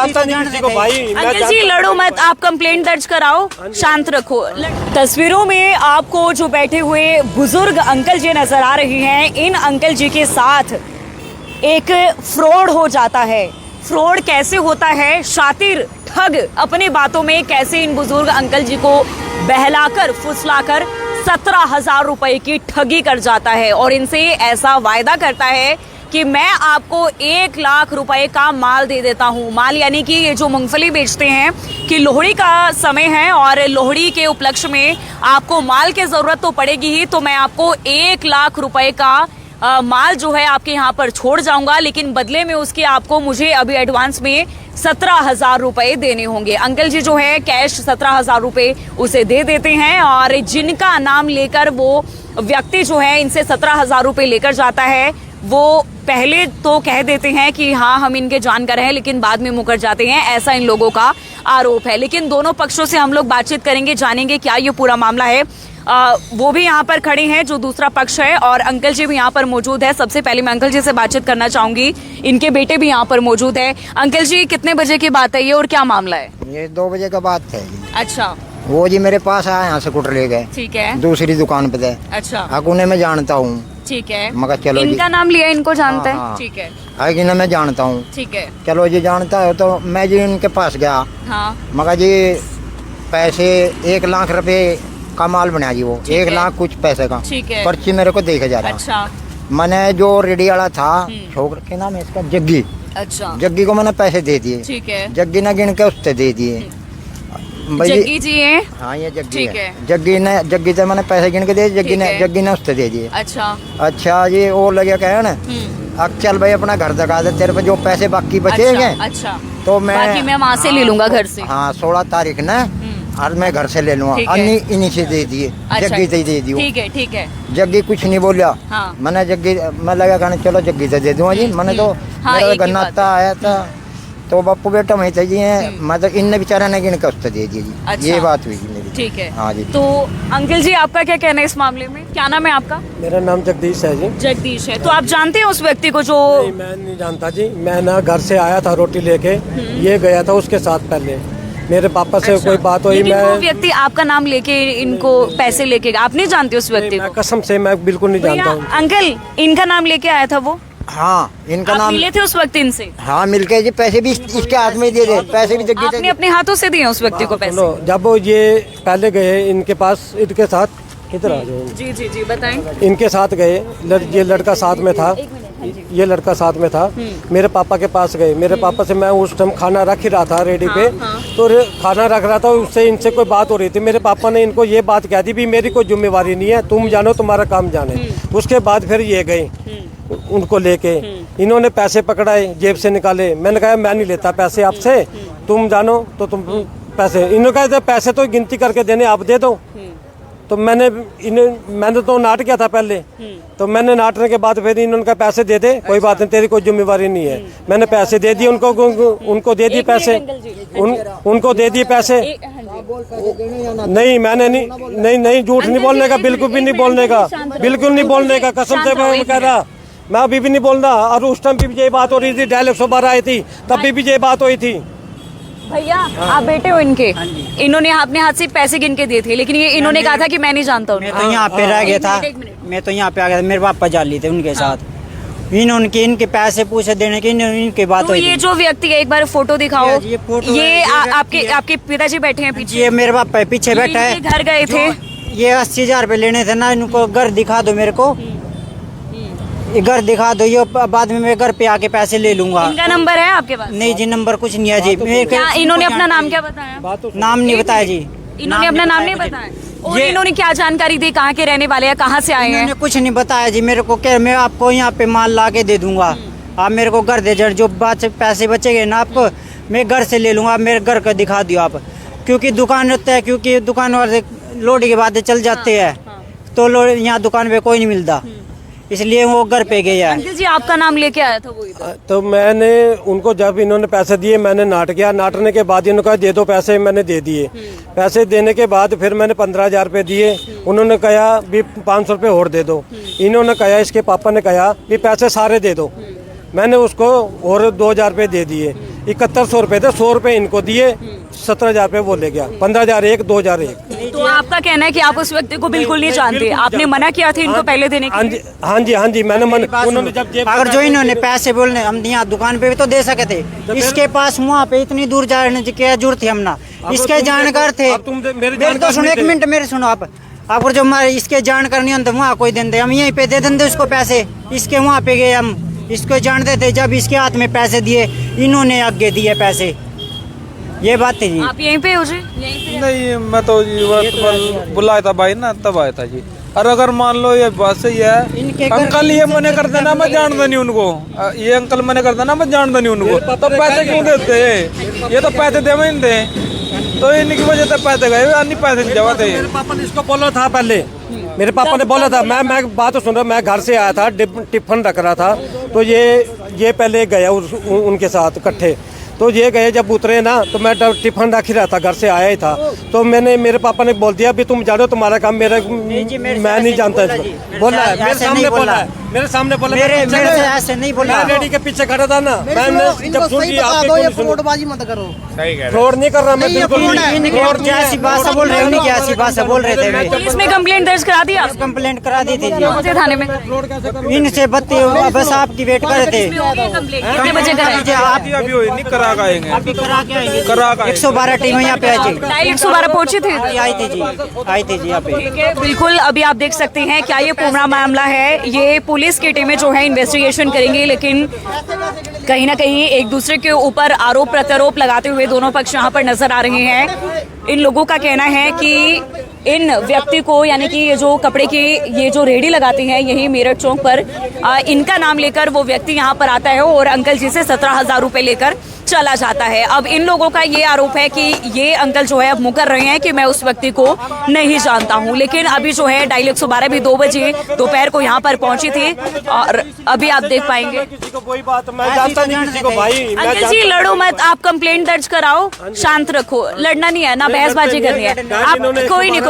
जानता नहीं किसी को भाई। अंकल जी लड़ो मत, आप कंप्लेंट दर्ज कराओ, शांत रखो। तस्वीरों में आपको जो बैठे हुए बुजुर्ग अंकल जी नजर आ रहे हैं, इन अंकल जी के साथ एक फ्रॉड हो जाता है। फ्रॉड कैसे होता है? शातिर ठग अपनी बातों में कैसे इन बुजुर्ग अंकल जी को बहलाकर फुसलाकर 17,000 रुपए की ठगी कर जाता है और इनसे ऐसा वायदा करता है कि मैं आपको 1 लाख रुपए का माल दे देता हूँ। माल यानी कि ये जो मूंगफली बेचते हैं कि लोहड़ी का समय है और लोहड़ी के उपलक्ष्य में आपको माल की जरूरत तो पड़ेगी ही, तो मैं आपको 1 लाख रुपए का माल जो है आपके यहाँ पर छोड़ जाऊंगा, लेकिन बदले में उसके आपको मुझे अभी एडवांस में 17,000 रुपए देने होंगे। अंकल जी जो है कैश 17,000 रुपए उसे दे देते हैं और जिनका नाम लेकर वो व्यक्ति जो है इनसे 17,000 रुपए लेकर जाता है, वो पहले तो कह देते हैं कि हाँ हम इनके जानकार हैं, लेकिन बाद में मुकर जाते हैं, ऐसा इन लोगों का आरोप है। लेकिन दोनों पक्षों से हम लोग बातचीत करेंगे, जानेंगे क्या ये पूरा मामला है। वो भी यहाँ पर खड़े हैं जो दूसरा पक्ष है और अंकल जी भी यहाँ पर मौजूद है। सबसे पहले मैं अंकल जी से बातचीत करना चाहूंगी, इनके बेटे भी यहाँ पर मौजूद है। अंकल जी कितने बजे की बात है ये और क्या मामला है? ये 2 बजे का बात है। अच्छा, वो जी मेरे पास आया, यहाँ से स्कूटर ले गए। ठीक है। दूसरी दुकान पे थे। अच्छा, अकुने मैं जानता हूँ। ठीक है। मगर चलो इनका नाम लिया, इनको जानता है? हाँ। ठीक है। है मैं जानता हूँ। ठीक है। चलो जी जानता है तो मैं जी उनके पास गया। हाँ। मगर जी पैसे 1 लाख रुपए का माल बना जी वो 1 लाख कुछ पैसे का। ठीक है। पर्ची मेरे को देखे जा रहा। अच्छा। मैंने जो रेडी वाला था, छोकर के नाम है इसका जग्गी। अच्छा। जग्गी को मैंने पैसे दे दिए। ठीक है। जग्गी ने गिन के उससे दे दिए। जग्गी जी हैं? हाँ ये जग्गी ठीक है। है। जग्गी से मैंने पैसे गिन के दिए, ठीक है। जग्गी ने उससे दे दिए। अच्छा। अच्छा जी वो लगे कहे ना, अब चल भाई अपना घर दिखा दे, तेरे पे जो पैसे बाकी बचेंगे। अच्छा। तो मैं बाकी मैं वहाँ से ले लूंगा घर से। हाँ 16 तारीख ना, और मैं घर से ले लूंगा। अन्नी इन्हीं से दे दिए। अच्छा, जग्गी से दे दियो। ठीक है। ठीक है। जग्गी कुछ नहीं बोला। हाँ। मैंने जग्गी मैं लगा कहने चलो जग्गी से दे दूंगा जी। मैंने तो हाँ, मेरा एक ही गन्ना बात। आया था तो बापू बेटा वही चाहिए है, मतलब इनने बेचारा ने गिन के उससे दे दिए जी। अच्छा। ये बात हुई जी मेरी। ठीक है। हाँ जी। तो अंकल जी आपका क्या कहना है इस मामले में? क्या नाम है आपका? मेरा नाम जगदीश है जी। जगदीश है। तो आप जानते हैं उस व्यक्ति को जो? नहीं, मैं नहीं जानता जी। मैं ना घर से आया था रोटी लेके, ये गया था उसके साथ पहले। मेरे पापा से कोई बात हुई। लेकिन वो मैं व्यक्ति आपका नाम लेके इनको पैसे लेके, आप नहीं जानते उस व्यक्ति मैं को? कसम से मैं बिल्कुल नहीं जानता हूँ। अंकल इनका नाम लेके आया था वो? हाँ इनका आप नाम मिले थे उस वक्त इनसे? हाँ मिलके जी पैसे भी इसके हाथ में दे दे, पैसे भी जग्गी आपने अपने हाथों से दिए उस व्यक्ति को पैसे? सुनो, जब वो ये पहले गए इनके पास, इनके साथ इधर आ जाओ। जी जी जी बताएं। इनके साथ गए, ये लड़का साथ में था, ये लड़का साथ में था। मेरे पापा के पास गए। मेरे पापा से मैं उस टाइम खाना रख ही रहा था रेडी पे। तो खाना रख रहा था, उससे इनसे कोई बात हो रही थी। मेरे पापा ने इनको ये बात कह दी भी मेरी कोई जिम्मेवारी नहीं है, तुम जानो तुम्हारा काम जाने। उसके बाद फिर ये गए उनको लेके। इन्होंने पैसे पकड़ाए, जेब से निकाले। मैंने कहा मैं नहीं लेता पैसे आपसे, तुम जानो तो तुम पैसे। इन्होंने कहा पैसे तो गिनती करके देने, आप दे दो। तो मैंने तो नाट किया था पहले। तो मैंने नाटने के बाद फिर इन्होंने कहा पैसे दे दे, कोई बात नहीं, तेरी कोई जिम्मेवारी नहीं है। मैंने पैसे दे दिए उनको दे दिए पैसे, उनको दे दिए पैसे। नहीं मैंने नहीं झूठ नहीं बोलने का, बिल्कुल भी नहीं बोलने का, बिल्कुल नहीं बोलने का। कसम से मैं कह रहा, मैं अभी भी नहीं बोल रहा। और उस टाइम भी ये बात हो रही थी, डायल 112 आई थी, तब भी ये बात हुई थी। भैया आप बेटे हो इनके? इन्होंने अपने हाथ से पैसे गिन के दिए थे, लेकिन ये इन्होंने कहा था कि मैं नहीं जानता हूँ। मैं तो यहाँ पे रह गया था, मैं तो यहाँ पे आ गया था, मेरे पापा जाली थे उनके साथ। इनके पैसे पूछे देने की इनके बात तो हुई। ये जो व्यक्ति है, एक बार फोटो दिखाओ। ये फोटो ये है, आपके पिताजी बैठे हैं पीछे? ये मेरे पापा पीछे बैठा है। घर गए थे? ये 80,000 रुपए लेने थे ना, इनको घर दिखा दो मेरे को, ये घर दिखा दो, ये बाद में मैं घर पे आके पैसे ले लूंगा। इनका नंबर है आपके पास? नहीं जी नंबर कुछ नहीं है जी। क्या इन्होंने अपना नाम क्या बताया? नाम नहीं बताया जी। इन्होंने अपना नाम नहीं बताया? और इन्होंने क्या जानकारी दी, कहाँ के रहने वाले हैं, कहाँ से आए हैं? इन्होंने कुछ नहीं बताया जी मेरे को। क्या मैं आपको यहाँ पे माल ला के दे दूंगा, आप मेरे को घर दे, जो बात पैसे बचेंगे ना आपको मैं घर से ले लूंगा, मेरे घर का दिखा दियो आप। क्योंकि दुकान होता है, क्योंकि दुकान वाले लोडी के बाद चल जाते हैं, तो यहाँ दुकान पे कोई नहीं मिलता, इसलिए वो घर पे गया। अंकल जी आपका नाम लेके आया था वो इधर? तो मैंने उनको जब इन्होंने पैसे दिए, मैंने नाट किया। नाटने के बाद इन्होंने कहा दे दो पैसे, मैंने दे दिए। पैसे देने के बाद फिर मैंने 15,000 रुपये दिए। उन्होंने कहा भी 500 रुपये और दे दो। इन्होंने कहा, इसके पापा ने कहा भी पैसे सारे दे दो। मैंने उसको और 2000 रुपये दे दिए। 7100 रुपये थे, 100 रुपये इनको दिए, 17,000 रुपये वो ले गया। 15,000 एक, 2,000 एक। तो आपका कहना है कि आप उस व्यक्ति को बिल्कुल नहीं जानते, आपने मना किया था इनको पहले देने के लिए? हाँ जी मैंने उन्होंने जब अगर जो इन्होंने पैसे बोलने हम यहाँ दुकान पे भी तो दे सके थे, इसके पास वहाँ पे इतनी दूर जाने की क्या जरूरत थी? हम ना इसके जानकार थे। मेरे तो सुनो, 1 मिनट मेरे सुनो आप। आपको जो हमारे इसके जानकार नहीं होते वहाँ कोई देंगे, हम यहीं पे दे देंगे उसको पैसे। इसके वहाँ पे गए हम, इसको जानते थे, जब इसके हाथ में पैसे दिए इन्होंने आगे दिए पैसे। ये बात है जी। आप यहीं पे हो जी? नहीं, मैं तो जी बुलाया था भाई ना, तब आया था जी। और अगर मान लो ये बात सही है, अंकल ये मने कर देना, मैं जानता नहीं उनको। ये अंकल मने कर देना, मैं जानता नहीं उनको, तो पैसे क्यों देते? ये तो पैसे दे नहीं दे, तो इनकी वजह से पैसे गए, अन्य पैसे नहीं जमा थे। मेरे पापा ने इसको बोला था पहले, मेरे पापा ने बोला था, मैं बात सुन रहा, मैं घर से आया था, टिफिन रख रहा था, तो ये पहले गया उनके साथ इकट्ठे। तो ये गए, जब उतरे ना तो मैं टिफिन रख ही रहा था, घर से आया ही था। तो मेरे पापा ने बोल दिया भी तुम जानो, तुम्हारा काम मैं नहीं जानता। बोला है मेरे सामने, बोला है मेरे सामने, बोला मेरे से ऐसे नहीं बोला। मैं लेडी के पीछे खड़ा था ना, मैंने जब सुन लिया फ्रॉडबाजी मत करो। फ्रॉड नहीं कर रहा मैं, बिल्कुल ऐसी भाषा बोल रहे हो, क्या ऐसी भाषा बोल रहे थे? पुलिस में कंप्लेंट दर्ज करा दी आप? कंप्लेंट करा दी थी कौन से थाने में? इनसे बस आपकी वेट कर रहे थे। कितने बजे कराई? आप अभी नहीं करा के आएंगे, करा के 112 टीम यहाँ पे आई थी। 112 पहुंची थी? आई थी जी, आई थी जी यहाँ पे। ठीक है, बिल्कुल। अभी आप देख सकते हैं क्या ये पूरा मामला है। ये पुलिस की टीमें जो है इन्वेस्टिगेशन करेंगी, लेकिन कहीं ना कहीं एक दूसरे के ऊपर आरोप प्रत्यारोप लगाते हुए दोनों पक्ष यहाँ पर नजर आ रहे हैं। इन लोगों का कहना है कि इन व्यक्ति को, यानी कि ये जो कपड़े की ये जो रेडी लगाते हैं यही मेरठ चौक पर, इनका नाम लेकर वो व्यक्ति यहाँ पर आता है और अंकल जी से 17,000 रुपए लेकर चला जाता है। अब इन लोगों का ये आरोप है कि ये अंकल जो है अब मुकर रहे हैं कि मैं उस व्यक्ति को नहीं जानता हूं। लेकिन अभी जो है डायल 112 भी 2 बजे दोपहर को यहाँ पर पहुंची थी और अभी आप देख पाएंगे। किसी को कोई बात मैं जानता नहीं किसी को भाई। अंकल जी लड़ो मत, आप कंप्लेंट दर्ज कराओ, शांत रखो, लड़ना नहीं है ना बहसबाजी करनी है। आप कोई नहीं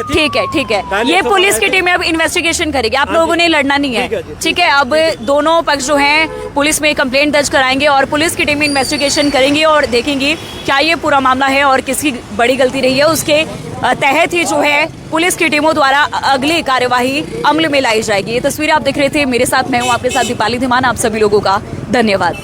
ठीक है, ठीक है। ये पुलिस की टीमें अब इन्वेस्टिगेशन करेगी, आप लोगों ने लड़ना नहीं है, ठीक है। अब दोनों पक्ष जो है पुलिस में कंप्लेंट दर्ज कराएंगे और पुलिस की टीम इन्वेस्टिगेशन करेंगी और देखेंगी क्या ये पूरा मामला है और किसकी बड़ी गलती रही है। उसके तहत ही जो है पुलिस की टीमों द्वारा अगली कार्यवाही अमल में लाई जाएगी। ये तस्वीरें आप देख रहे थे, मेरे साथ मैं हूँ आपके साथ दीपाली धीमान। आप सभी लोगों का धन्यवाद।